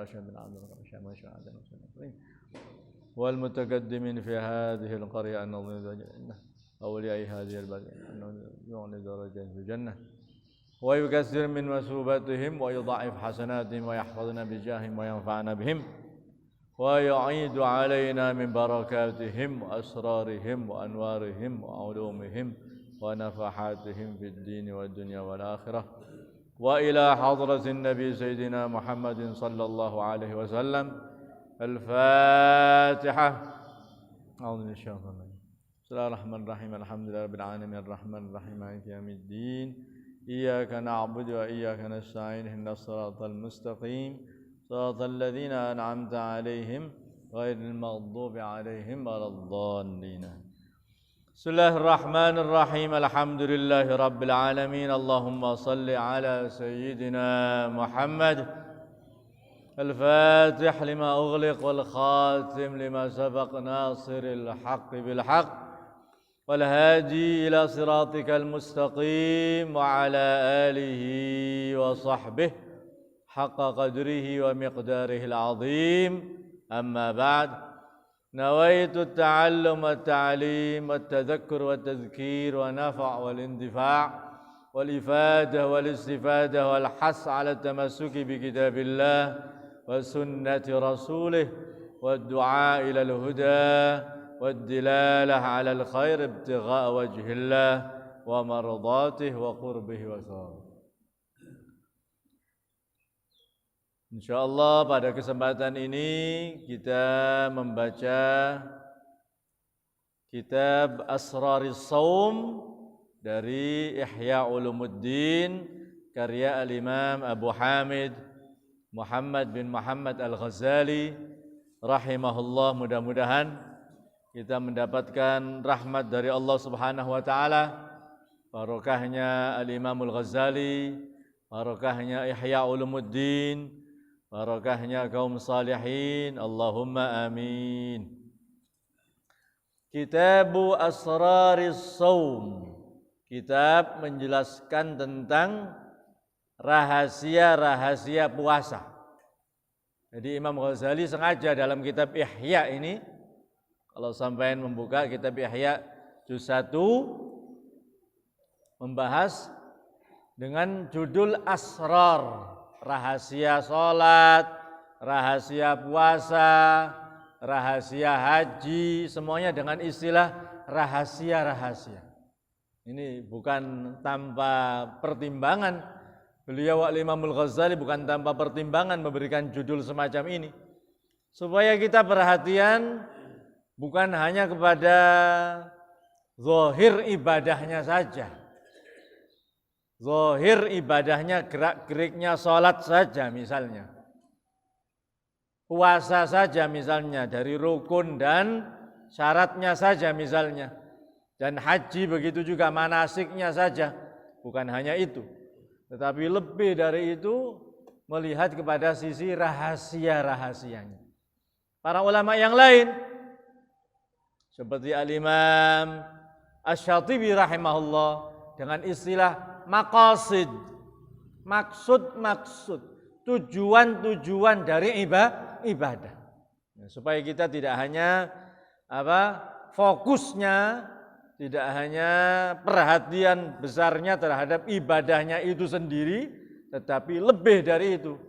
أرشد بن عبد الله والمتقدمين في هذه القرية أن أولياء هذه البلد أنه يعلي درجات في الجنة ويكثر من مثوباتهم ويضاعف حسناتهم ويحفظنا بجاههم وينفعنا بهم ويعيد علينا من بركاتهم وأسرارهم وأنوارهم وعلومهم ونفحاتهم في الدين والدنيا والآخرة وإلى حضرة النبي سيدنا محمد صلى الله عليه وسلم الفاتحة. أعوذ بالله من الشيطان الرجيم. بسم الله الرحمن الرحيم. الحمد لله رب العالمين الرحمن الرحيم مالك يوم الدين إياك نعبد وإياك نستعين اهدنا الصراط المستقيم صراط الذين أنعمت عليهم غير المغضوب عليهم ولا الضالين. بسم الله الرحمن الرحيم. الحمد لله رب العالمين. اللهم صل على سيدنا محمد الفاتح لما أغلق والخاتم لما سبق ناصر الحق بالحق والهادي إلى صراطك المستقيم وعلى آله وصحبه حق قدره ومقداره العظيم. أما بعد، نويت التعلم والتعليم والتذكر والتذكير والنفع والاندفاع والإفادة والاستفادة والحث على التمسك بكتاب الله وسنة رسوله والدعاء إلى الهدى والدلالة على الخير ابتغاء وجه الله ومرضاته وقربه وثوابه. InsyaAllah pada kesempatan ini kita membaca kitab Asraris Shaum dari Ihya Ulumuddin karya Al-Imam Abu Hamid Muhammad bin Muhammad Al-Ghazali rahimahullah. Mudah-mudahan kita mendapatkan rahmat dari Allah Subhanahu wa taala, barokahnya Al-Imam Al-Ghazali, barokahnya Ihya Ulumuddin, barokahnya kaum salihin, Allahumma amin. Kitabu Asraris Shaum, kitab menjelaskan tentang rahasia-rahasia puasa. Jadi Imam Ghazali sengaja dalam kitab Ihya ini, kalau sampean membuka kitab Ihya juz 1, membahas dengan judul Asrar, rahasia sholat, rahasia puasa, rahasia haji, semuanya dengan istilah rahasia-rahasia. Ini bukan tanpa pertimbangan. Beliau Al-Imam Al-Ghazali bukan tanpa pertimbangan memberikan judul semacam ini, supaya kita perhatian bukan hanya kepada zahir ibadahnya saja, zahir ibadahnya gerak-geriknya sholat saja misalnya, puasa saja misalnya dari rukun dan syaratnya saja misalnya, dan haji begitu juga manasiknya saja, bukan hanya itu. Tetapi lebih dari itu melihat kepada sisi rahasia-rahasianya. Para ulama yang lain seperti Al-Imam Asy-Syatibi rahimahullah dengan istilah maqasid, maksud-maksud, tujuan-tujuan dari ibadah. Supaya kita tidak hanya fokusnya, tidak hanya perhatian besarnya terhadap ibadahnya itu sendiri, tetapi lebih dari itu,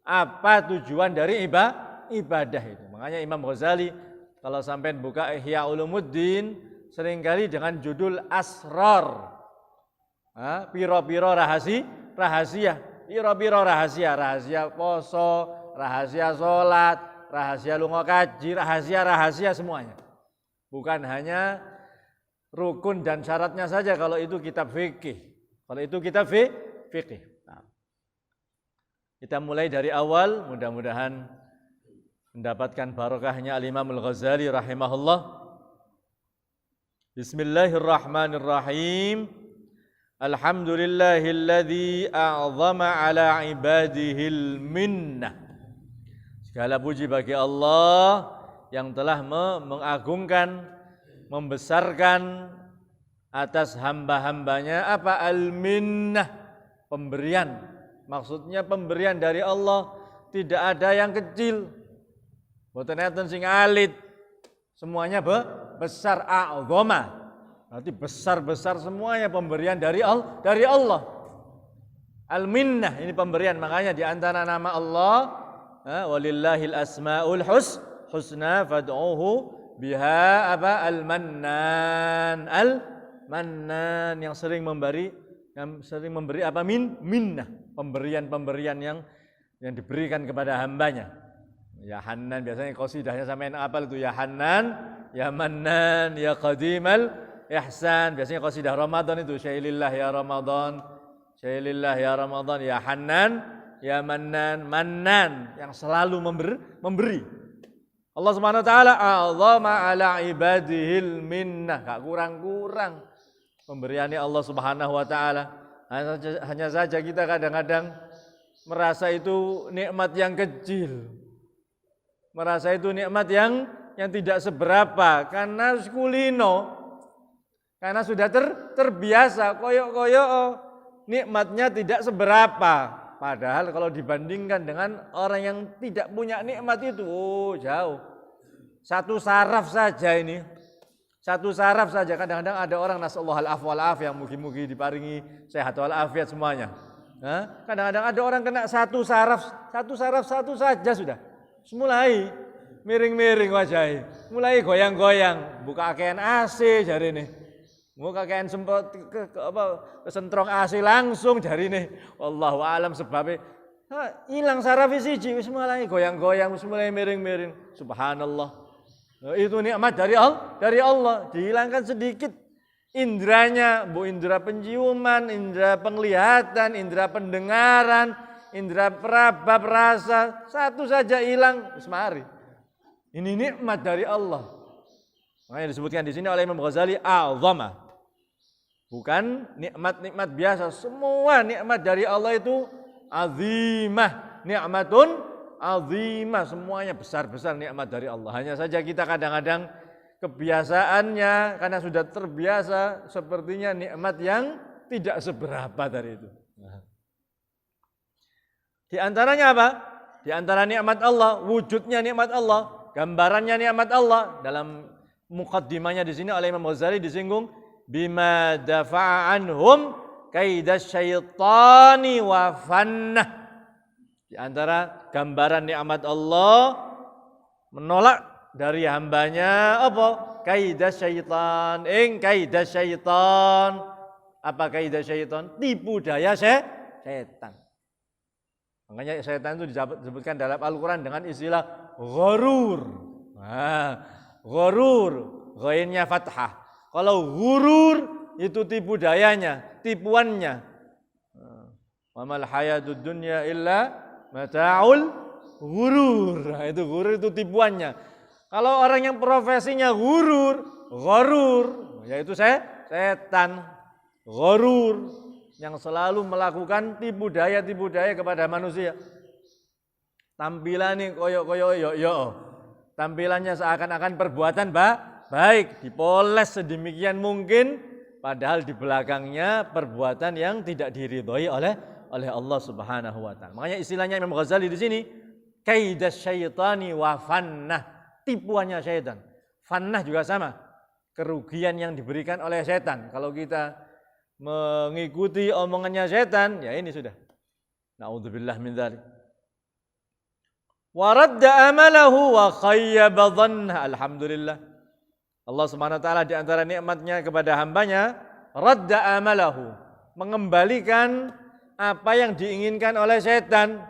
apa tujuan dari ibadah itu. Makanya Imam Ghazali kalau sampai buka Ihya Ulumuddin seringkali dengan judul Asrar, piro-piro rahasia, piro-piro rahasia poso, rahasia sholat, rahasia lunga kaji, rahasia semuanya. Bukan hanya rukun dan syaratnya saja kalau itu kitab fikih. Kalau itu kitab fikih. Nah, kita mulai dari awal, mudah-mudahan mendapatkan barokahnya Al-Imam Al-Ghazali rahimahullah. Bismillahirrahmanirrahim. Alhamdulillahilladzi a'zama ala ibadihil minnah. Segala puji bagi Allah yang telah mengagungkan, membesarkan atas hamba-hambanya al-minnah, pemberian. Maksudnya pemberian dari Allah tidak ada yang kecil. Mboten enten sing alit. Semuanya besar, a'dhama. Berarti besar-besar semuanya pemberian dari Allah. Al-minnah ini pemberian, makanya di antara nama Allah walillahil asmaul husna fad'uhu biha al-mannan. Al-mannan yang sering memberi apa minnah, pemberian-pemberian yang diberikan kepada hambanya. Ya Hannan, biasanya qasidahnya sampean apal itu, ya Hannan, ya Mannan, ya Qadimal ihsan. Biasanya qasidah Ramadan itu, syailillah ya Ramadan, syailillah ya Ramadan, ya Hannan, ya Mannan, Mannan yang selalu memberi. Allah Subhanahu wa taala a'zama ala ibadihil minnah, gak kurang-kurang pemberiannya Allah Subhanahu wa taala. Hanya saja kita kadang-kadang merasa itu nikmat yang kecil. Merasa itu nikmat yang tidak seberapa karena kulino, karena sudah terbiasa koyok nikmatnya tidak seberapa. Padahal kalau dibandingkan dengan orang yang tidak punya nikmat itu, jauh. Satu saraf saja ini, satu saraf saja. Kadang-kadang ada orang nasallahu al-afwa wal-afiyah, mugi-mugi diparingi sehat wal-afiat semuanya. Kadang-kadang ada orang kena satu saraf satu saja sudah. Mulai miring-miring wajahnya, mulai goyang-goyang, buka kakean AC jari ini, buka kakean semprot kesentrong AC langsung jari ini. Wallahu alam sebabnya hilang saraf siji, wis mulai goyang-goyang, wis mulai miring-miring. Subhanallah, itu nikmat dari Allah. Dihilangkan sedikit indranya, indra penciuman, indra penglihatan, indra pendengaran, indra peraba, perasa, satu saja hilang, semari. Ini nikmat dari Allah. Makanya disebutkan di sini oleh Imam Ghazali a'zama. Bukan nikmat-nikmat biasa, semua nikmat dari Allah itu azimah, nikmatun azimah, semuanya besar-besar nikmat dari Allah. Hanya saja kita kadang-kadang kebiasaannya karena sudah terbiasa sepertinya nikmat yang tidak seberapa dari itu. Di antaranya apa? Di antara nikmat Allah, wujudnya nikmat Allah, gambarannya nikmat Allah. Dalam muqaddimahnya di sini oleh Imam Ghazali disinggung bima dafa'a anhum kaidas syaitani wa fannah. Di antara gambaran nikmat Allah menolak dari hambanya apa? Kaidas syaitan. Kaidas syaitan. Apa kaidas syaitan? Tipu daya setan. Makanya setan itu disebutkan dalam Al-Quran dengan istilah ghurur. Ghurur, ghainnya fathah. Kalau ghurur itu tipu dayanya, tipuannya. Wa mal hayatud dunya illa mata'ul ghurur. Itu ghurur, itu tipuannya. Kalau orang yang profesinya ghurur, yaitu setan. Ghurur yang selalu melakukan tipu daya kepada manusia. Tampilannya koyok, tampilannya seakan-akan perbuatan baik, dipoles sedemikian mungkin, padahal di belakangnya perbuatan yang tidak diridhoi oleh Allah Subhanahu wa taala. Makanya istilahnya Imam Ghazali di sini, kaidas syaitani wa fannah, tipuannya syaitan. Fannah juga sama, kerugian yang diberikan oleh setan. Kalau kita mengikuti omongannya setan, ya ini sudah. Na'udzubillah min dzalik. Wa radda amalahu wa khayyaba dhanna. Alhamdulillah. Allah Subhanahu wa taala di antara nikmatnya kepada hambanya, radda amalahu, mengembalikan apa yang diinginkan oleh setan.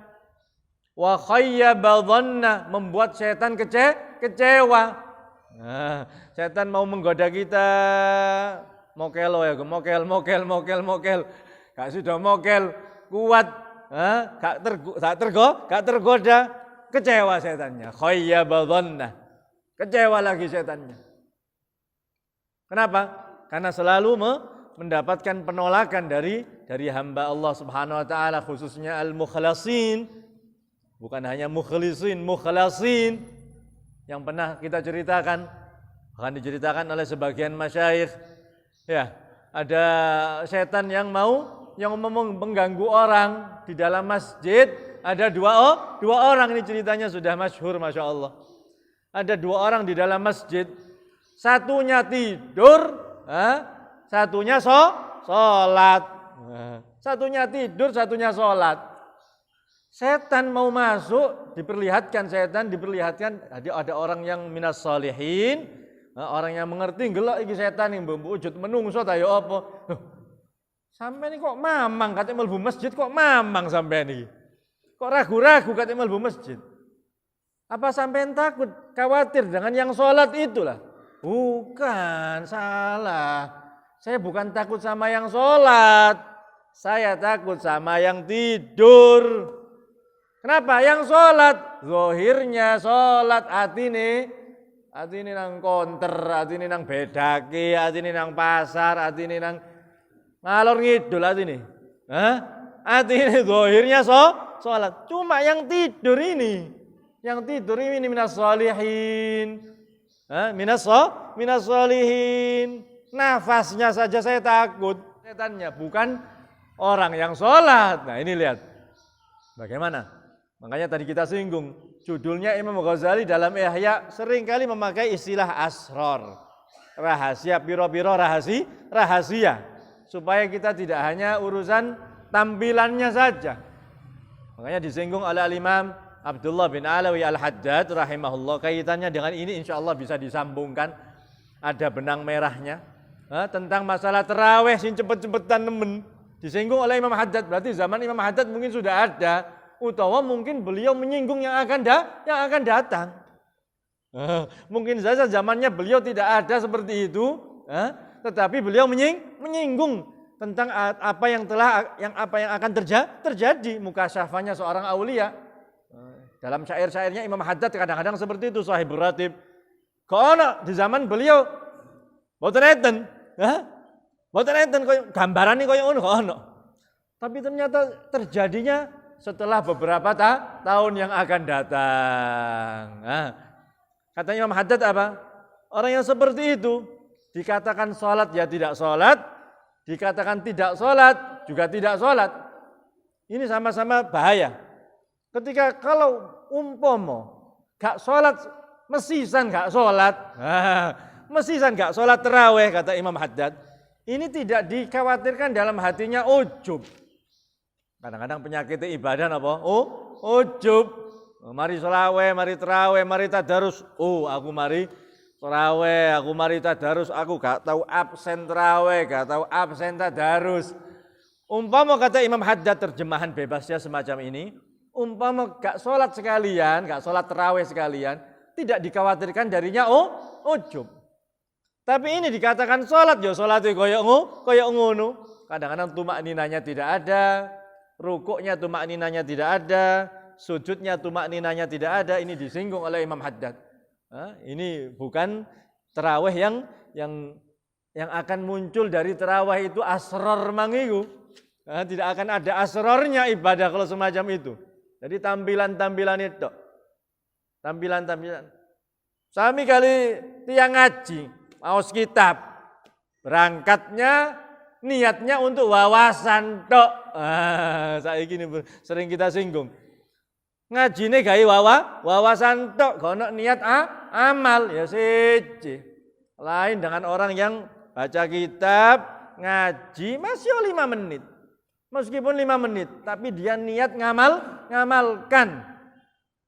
Wa khayyaba dhanna, membuat setan kecewa. Nah, setan mau menggoda kita, mokel. Gak sudah mokel kuat, gak tergoda, kecewa setannya. Khayyaba dhanna, kecewa lagi setannya. Kenapa? Karena selalu mendapatkan penolakan dari hamba Allah Subhanahu wa taala, khususnya al-mukhlasin. Bukan hanya mukhlasin yang pernah kita ceritakan, akan diceritakan oleh sebagian masyayikh. Ya, ada setan yang mau mengganggu orang di dalam masjid, ada dua orang ini ceritanya sudah masyhur, Masya Allah. Ada dua orang di dalam masjid, satunya tidur, satunya sholat. Satunya tidur, satunya sholat. Setan mau masuk, diperlihatkan ada orang yang minas sholihin, orang yang mengerti, gelak iki setan yang wujud menungso ta ya apa. Sampai ini kok mamang katanya mlebu masjid, kok mamang sampai ini. Kok ragu-ragu katanya mlebu masjid. Apa sampai takut, khawatir dengan yang sholat itulah? Bukan, salah. Saya bukan takut sama yang sholat. Saya takut sama yang tidur. Kenapa? Yang sholat, zahirnya sholat, hati ini nang konter, hati ini nang bedake, hati ini nang pasar, hati ini nang ngalor ngidul hati ini. Hati ini zahirnya sholat. Cuma yang tidur ini minas sholihin. Minas sholihin. Nafasnya saja saya takut. Setannya bukan orang yang sholat. Nah ini lihat. Bagaimana? Makanya tadi kita singgung. Judulnya Imam Ghazali dalam Ihya seringkali memakai istilah asror. Rahasia, piro-piro rahasia. Supaya kita tidak hanya urusan tampilannya saja. Makanya disinggung oleh Al-Imam Abdullah bin Alawi Al-Haddad rahimahullah. Kaitannya dengan ini insya Allah bisa disambungkan. Ada benang merahnya. Tentang masalah terawih sing cepet-cepetan nemen. Disinggung oleh Imam Haddad. Berarti zaman Imam Haddad mungkin sudah ada. Utawa mungkin beliau menyinggung yang akan datang. Mungkin saja zamannya beliau tidak ada seperti itu. Tetapi beliau menyinggung tentang apa yang akan terjadi. Mukasyafahnya seorang aulia. Dalam syair-syairnya Imam Haddad kadang-kadang seperti itu, Sahibur Ratib. Kono di zaman beliau boten enten, gambaran ini koyo ngono. Tapi ternyata terjadinya setelah beberapa tahun yang akan datang. Katanya Imam Haddad apa? Orang yang seperti itu dikatakan sholat ya tidak sholat, dikatakan tidak sholat juga tidak sholat. Ini sama-sama bahaya. Ketika kalau umpomo gak sholat, mesisan gak sholat, mesisan gak sholat terawih kata Imam Haddad. Ini tidak dikhawatirkan dalam hatinya ujub. Kadang-kadang penyakit ibadah apa? Ujub. Mari sholaweh, mari terawih, mari tadarus. Aku mari terawih, aku mari tadarus. Aku gak tahu absen terawih, gak tahu absen tadarus. Umpama kata Imam Haddad terjemahan bebasnya semacam ini. Umpama gak sholat sekalian, gak sholat terawih sekalian, tidak dikhawatirkan darinya ujub. Tapi ini dikatakan sholat, ya sholatnya koyok ngono. Kadang-kadang tumak ninanya tidak ada, rukuknya tumak ninanya tidak ada, sujudnya tumak ninanya tidak ada. Ini disinggung oleh Imam Haddad. Ini bukan terawih yang akan muncul dari terawih itu asror mangiku. Tidak akan ada asrornya ibadah kalau semacam itu. Jadi tampilan-tampilan itu. Tampilan-tampilan. Sami kali tiang ngaji, maos kitab. Berangkatnya, niatnya untuk wawasan tok. Saiki ini sering kita singgung. Ngajine gawe wawasan tok, gono niat amal ya siji. Lain dengan orang yang baca kitab, ngaji masih 5 menit. Meskipun 5 menit, tapi dia niat ngamalkan.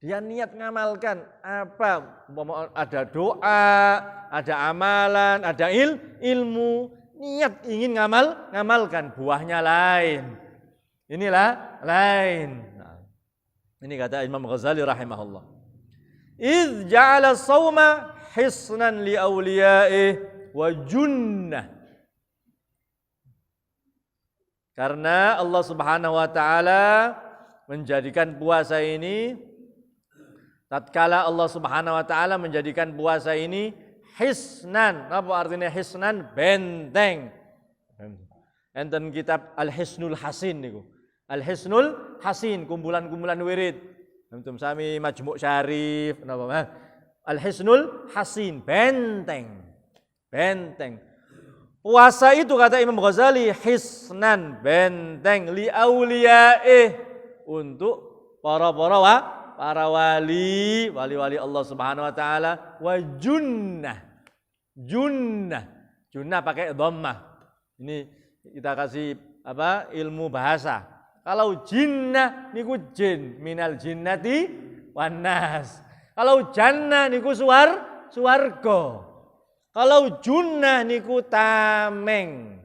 Dia niat ngamalkan apa? Ada doa, ada amalan, ada ilmu. Niat ingin ngamalkan, buahnya lain. Inilah lain. Nah, ini kata Imam Ghazali rahimahullah. Idz ja'ala as-sawma hisnan li awliya'ih wa junnah. Karena Allah Subhanahu wa taala menjadikan puasa ini, tatkala Allah Subhanahu wa taala menjadikan puasa ini hisnan. Apa artinya hisnan? Benteng. Enten kitab Al-Hisnul Hasin niku. Al-Hisnul Hasin, kumpulan-kumpulan wirid. Antum sami Majmu' Syarif, napa? Al-Hisnul Hasin, benteng. Benteng. Puasa itu kata Imam Ghazali hisnan, benteng li auliya'ih, untuk para wali Allah Subhanahu wa taala, wa junnah pakai dhammah. Ini kita kasih ilmu bahasa. Kalau jinnah niku jin, minal jinnati wan nas. Kalau jannah niku swarga. Kalau junnah niku tameng.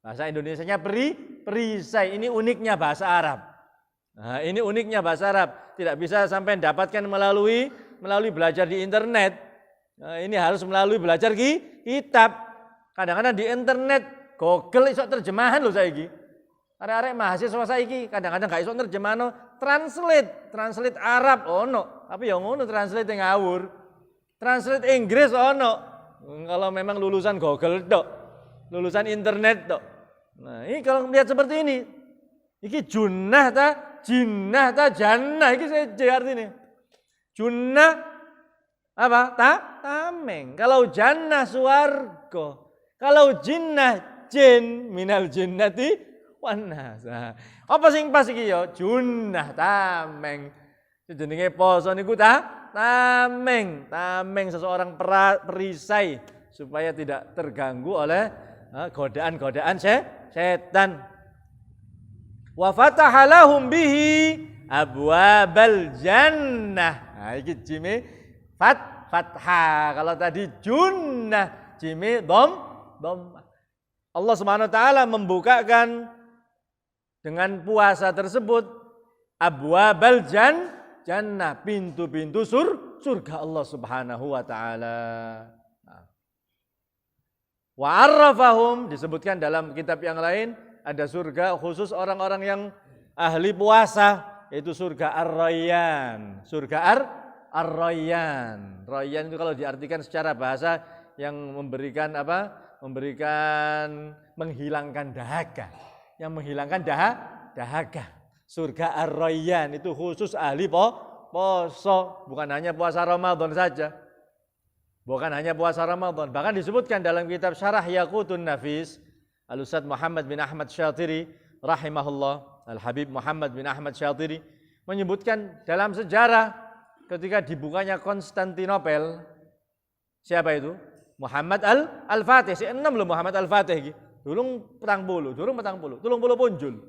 Bahasa Indonesianya perisai. Ini uniknya bahasa Arab. Nah, ini uniknya bahasa Arab. Tidak bisa sampai dapatkan melalui belajar di internet. Nah, ini harus melalui belajar kitab. Kadang-kadang di internet Google iso terjemahan loh saiki. Arek-arek mahasiswa saiki kadang-kadang gak iso terjemahan, translate Arab ono, tapi yang ngono translate ngawur. Translate Inggris ono. Kalau memang lulusan Google tok, lulusan internet tok. Nah, ini kalau melihat seperti ini, iki junnah ta, jinnah ta, jannah iki seje artinya. Junnah apa? Tameng. Kalau jannah swarga. Kalau jinnah jin, minal jinnati wan nas. Apa sing pas iki ya? Junnah tameng. Jenenge poso niku tameng seseorang perisai supaya tidak terganggu oleh godaan-godaan setan. Wa fataha lahum bihi abwabal jannah. Nah iki jime fathah. Kalau tadi junnah jime dom. Allah Subhanahu wa taala membukakan dengan puasa tersebut abwabal jannah, pintu-pintu surga Allah Subhanahu wa taala. Wa arrafahum, disebutkan dalam kitab yang lain ada surga khusus orang-orang yang ahli puasa, yaitu surga Ar-Rayyan. Surga Ar-Rayyan. Rayyan itu kalau diartikan secara bahasa yang memberikan menghilangkan dahaga. Yang menghilangkan dahaga. Surga Ar-Rayyan itu khusus ahli poso, bukan hanya puasa Ramadan saja. Bukan hanya puasa Ramadan, bahkan disebutkan dalam kitab Syarah Yaqutun Nafis, Al-Ustadz Muhammad bin Ahmad Syatiri rahimahullah, Al-Habib Muhammad bin Ahmad Syatiri menyebutkan dalam sejarah ketika dibukanya Konstantinopel, siapa itu? Muhammad Al-Fatih, si enam loh Muhammad Al-Fatih, durung petang puluh punjul.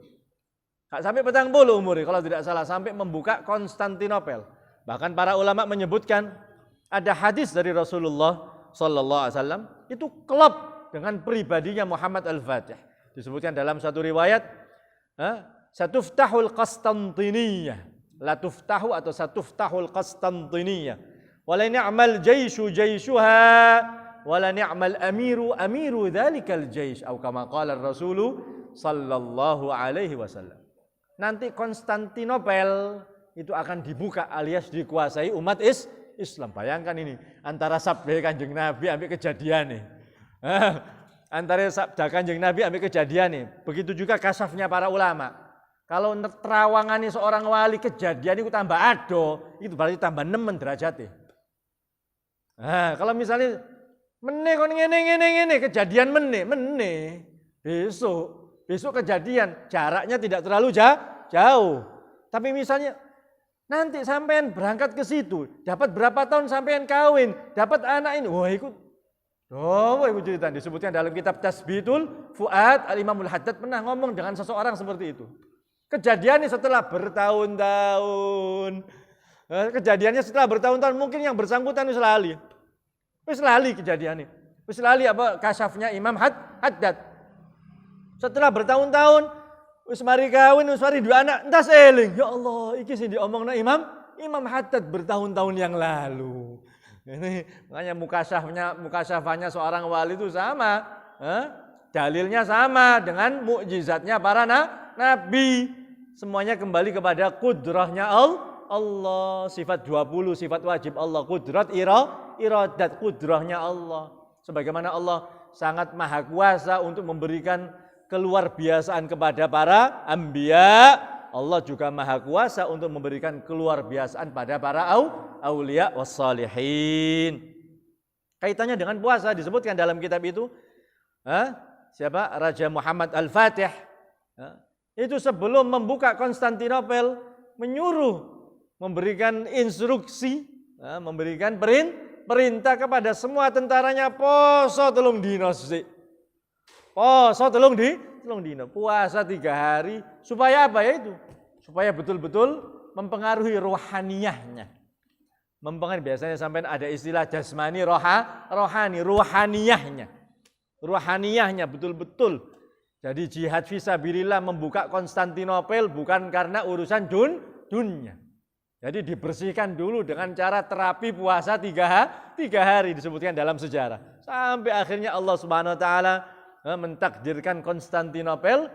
Gak sampai petang puluh umurnya kalau tidak salah, sampai membuka Konstantinopel. Bahkan para ulama menyebutkan ada hadis dari Rasulullah sallallahu alaihi wasallam itu klop dengan pribadinya Muhammad Al-Fatih. Disebutkan dalam satu riwayat, satuftahul Qastantiniyah, la tuftahu atau satuftahul Qastantiniyah. Wala ni'mal jaishu jaishuha, wala ni'mal amiru dzalikal jaish, atau kama qala Rasul sallallahu alaihi wasallam. Nanti Konstantinopel itu akan dibuka alias dikuasai umat Islam. Bayangkan ini antara sabda Kanjeng Nabi ambil kejadian nih. Antara sabda Kanjeng Nabi ambil kejadian nih. Begitu juga kasafnya para ulama. Kalau terawangani seorang wali kejadian itu tambah ado, itu berarti tambah 6 derajatnya. Nah, kalau misalnya meneh kon ngene kejadian meneh besok kejadian, jaraknya tidak terlalu jauh. Tapi misalnya nanti sampean berangkat ke situ, dapat berapa tahun sampean kawin, dapat anak ini, wah ikut. Oh, ibu cerita disebutkan dalam kitab Tasbitul Fuad, Al-Imamul Haddad pernah ngomong dengan seseorang seperti itu. Kejadiannya setelah bertahun-tahun. Kejadiannya setelah bertahun-tahun, mungkin yang bersangkutan wis lali kejadiannya. Wis lali apa kasafnya Imam Haddad. Setelah bertahun-tahun, wis mari kawin, wis mari dua anak, entas eling. Ya Allah, iki sing diomongna Imam Haddad bertahun-tahun yang lalu. Ini makanya mukasafahnya seorang wali itu sama, dalilnya sama dengan mukjizatnya para nabi. Semuanya kembali kepada kudrahnya Allah. Sifat 20, sifat wajib Allah, kudrat iradat, kudrahnya Allah. Sebagaimana Allah sangat maha kuasa untuk memberikan keluar biasaan kepada para anbiya, Allah juga maha kuasa untuk memberikan keluar biasaan pada para auliya wassalihin. Kaitannya dengan puasa disebutkan dalam kitab itu, siapa? Raja Muhammad Al-Fatih. Itu sebelum membuka Konstantinopel, menyuruh, memberikan instruksi, memberikan perintah kepada semua tentaranya poso 3 dina sik. Poso 3 dina, puasa 3 hari supaya apa ya itu? Supaya betul-betul mempengaruhi rohaniyahnya. Biasanya sampai ada istilah jasmani rohani, ruhaniyahnya. Ruhaniyahnya betul-betul. Jadi jihad fisabilillah membuka Konstantinopel bukan karena urusan dunia. Jadi dibersihkan dulu dengan cara terapi puasa 3 hari disebutkan dalam sejarah. Sampai akhirnya Allah Subhanahu wa taala mentakdirkan Konstantinopel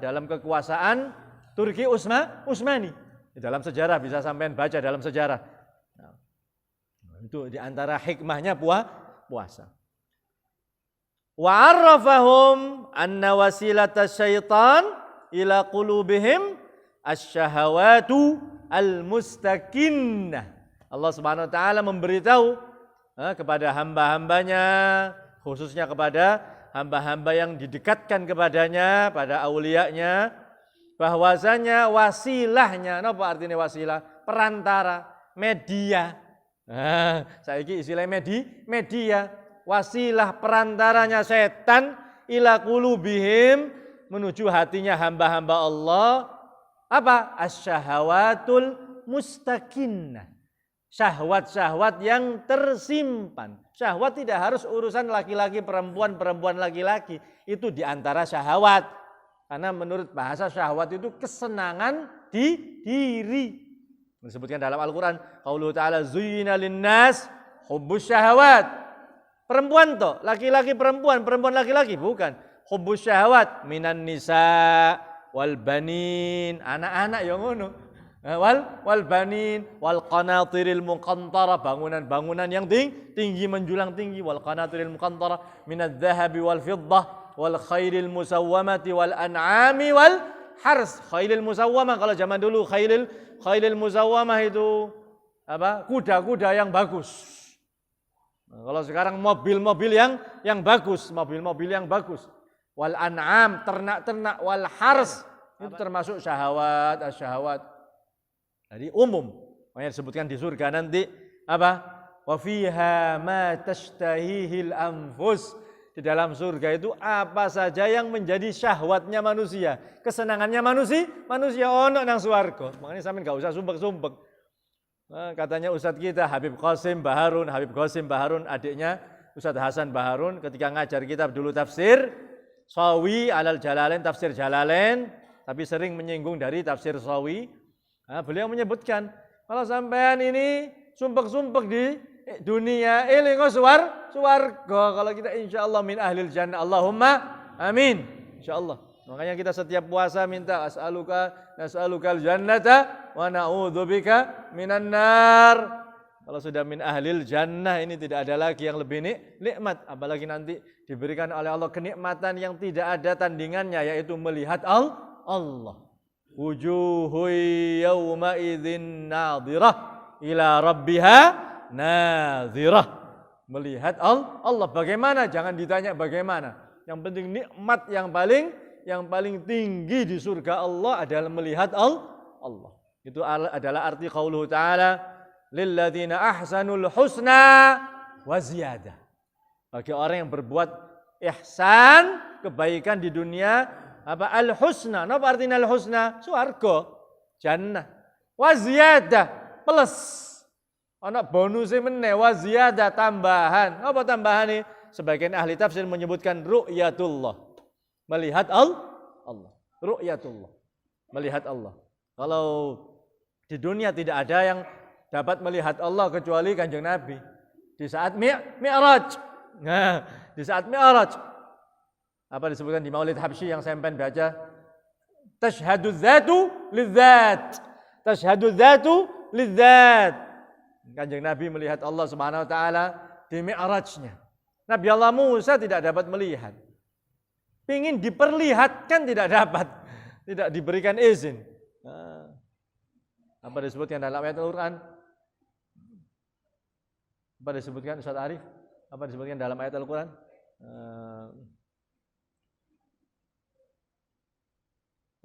dalam kekuasaan Turki Utsmani. Dalam sejarah bisa sampean baca dalam sejarah. Nah, itu diantara hikmahnya puasa. Wa arrafahum anna wasilata syaitan ila qulubihim asyahawatu al-mustakinnah. Allah Subhanahu wa taala memberitahu kepada hamba-hambanya, khususnya kepada hamba-hamba yang didekatkan kepadanya, pada aulianya, bahwasanya wasilahnya, apa artinya wasilah? Perantara, media. Saiki istilahnya media. Wasilah perantaranya setan ila qulubihim menuju hatinya hamba-hamba Allah. Apa? Asyahawatul mustakinnah. Syahwat-syahwat yang tersimpan. Syahwat tidak harus urusan laki-laki perempuan, perempuan laki-laki. Itu diantara syahwat. Karena menurut bahasa syahwat itu kesenangan di diri. Disebutkan dalam Al-Quran. Qauluhu ta'ala zuyyina linnas hubbus syahwat. Perempuan toh, laki-laki perempuan, perempuan laki-laki. Bukan. Hubbus syahwat minan nisa wal banin. Anak-anak yang ngono. Wal banin wal qanatiril muqantara. Bangunan-bangunan yang tinggi menjulang tinggi. Wal qanatiril muqantara minadz zahabi wal fiddah. Wal khairil musawwamati wal an'ami wal hars. Khairil musawwamah kalau zaman dulu khairil musawwamah itu apa? Kuda-kuda yang bagus. Nah, kalau sekarang mobil-mobil yang bagus, mobil-mobil yang bagus. Wal an'am, ternak-ternak, wal hars itu termasuk syahwat, asyahwat. Jadi umum. Makanya disebutkan di surga nanti apa? Wa fiha ma tashtahihil anfus. Di dalam surga itu apa saja yang menjadi syahwatnya manusia, kesenangannya manusia ono nang swarga. Makanya sampean enggak usah sumpek-sumpek. Nah, katanya Ustadz kita Habib Qasim Baharun adiknya Ustadz Hasan Baharun ketika ngajar kitab dulu tafsir Sawi alal Jalalain, tafsir Jalalain, tapi sering menyinggung dari tafsir Sawi. Nah, beliau menyebutkan kalau sampean ini sumpek-sumpek di dunia elingo swarga kalau kita insyaallah min ahlil jannah. Allahumma amin insyaallah. Makanya kita setiap puasa minta nas'alukal jannata wa na'udzubika minan nar. Kalau sudah min ahlil jannah ini tidak ada lagi yang lebih nikmat, apalagi nanti diberikan oleh Allah kenikmatan yang tidak ada tandingannya, yaitu melihat Allah. Wujuhu yawma idzin nadhirah ila rabbiha nazirah. Melihat Allah bagaimana? Jangan ditanya bagaimana. Yang penting nikmat yang paling tinggi di surga Allah adalah melihat Allah. Itu adalah arti qauluhu ta'ala lilladzina ahsanul husna wa ziyadah. Bagi orang yang berbuat ihsan, kebaikan di dunia, apa al-husna? Apa artinya al-husna? Surga, jannah. Wa ziyadah, plus. Ana bonusnya meneh wa ziyadah, tambahan. Apa tambahan ini? Sebagian ahli tafsir menyebutkan ru'yatullah. Melihat Allah. Ru'yatullah. Melihat Allah. Kalau di dunia tidak ada yang dapat melihat Allah kecuali Kanjeng Nabi. Di saat Mi'raj. Nah, di saat Mi'raj. Apa disebutkan di Maulid Habsyi yang saya baca? Tashhadu dzatu lidzat. Tashhadu dzatu lidzat. Kanjeng Nabi melihat Allah Subhanahu wa taala di Mi'rajnya. Nabi Allah Musa tidak dapat melihat. Pingin diperlihatkan tidak dapat. Tidak diberikan izin. Nah, apa disebutkan dalam ayat Al-Quran? Apa disebutkan Ustaz Arif? Apa disebutkan dalam ayat Al-Quran?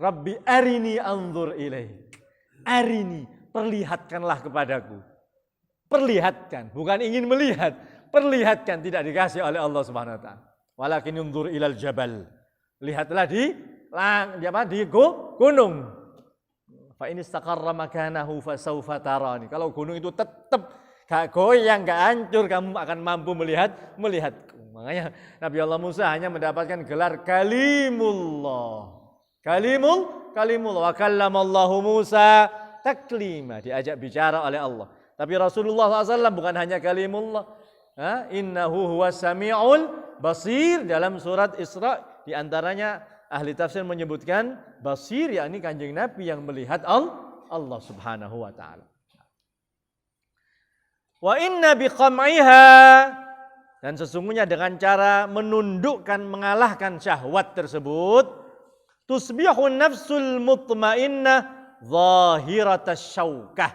Rabbi arini anzur ilaik. Arini, perlihatkanlah kepadaku. Perlihatkan, bukan ingin melihat. Perlihatkan, tidak dikasih oleh Allah Subhanahu wa taala. Walakin unzur ilal jabal. Lihatlah di gunung. Fa in istaqarra makanahu fasawfa tarani. Kalau gunung itu tetap gak goyang, gak hancur, kamu akan mampu melihatku. Makanya Nabi Allah Musa hanya mendapatkan gelar kalimullah. Kalimullah. Wa kallamallahu Musa taklima. Diajak bicara oleh Allah. Tapi Rasulullah SAW bukan hanya kalimullah. Innahu huwas sami'ul basir. Dalam surat Isra di antaranya ahli tafsir menyebutkan basir, yakni Kanjeng Nabi yang melihat Allah Subhanahu wa taala. Wa inna biqam'iha, dan sesungguhnya dengan cara menundukkan, mengalahkan syahwat tersebut, tusbihun nafsul mutmainnah zahiratas syaukah.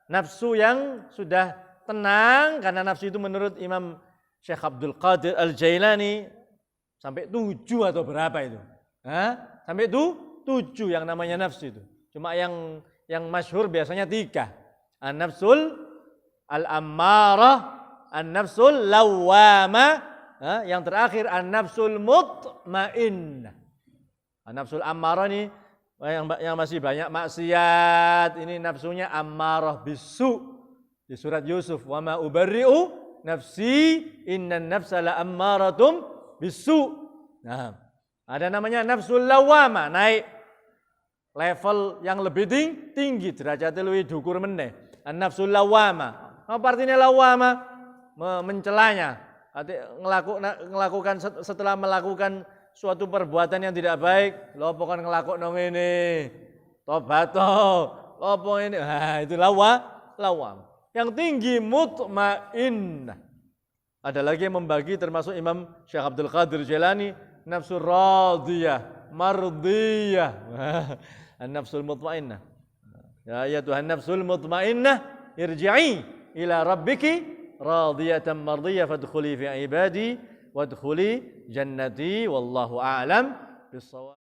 Nafsu yang sudah tenang, karena nafsu itu menurut Imam Syekh Abdul Qadir Al-Jailani sampai 7 atau berapa itu? Sampai 7 yang namanya nafsu itu. Cuma yang masyhur biasanya 3. An-nafsul al-ammarah, an-nafsul lawwama, yang terakhir an-nafsul mutmainnah. An-nafsul ammarah ini yang masih banyak maksiat, ini nafsunya ammarah bisu. Di surat Yusuf, wa ma ubarri'u nafsi innan nafsa la ammaratum bisu. Nah, ada namanya nafsul lawwama, naik level yang lebih tinggi, derajatnya lebih dhukur meneh. An-nafsul lawwama. Apa artinya lawwama? Mencelanya. Setelah melakukan suatu perbuatan yang tidak baik, lopo kan ngelakuk nang ini, tobato, lopo ini, itu lawam. Yang tinggi mutmainnah. Ada lagi yang membagi, termasuk Imam Syekh Abdul Qadir Jailani, nafsul radiyah, mardiyah, an-nafsul mutmainnah. Ya Tuhan, nafsul mutmainnah, irji'i ila rabbiki radiyatan mardiyah fadkhuli fi ibadi wadkhuli jannati wallahu a'lam bis-shawab.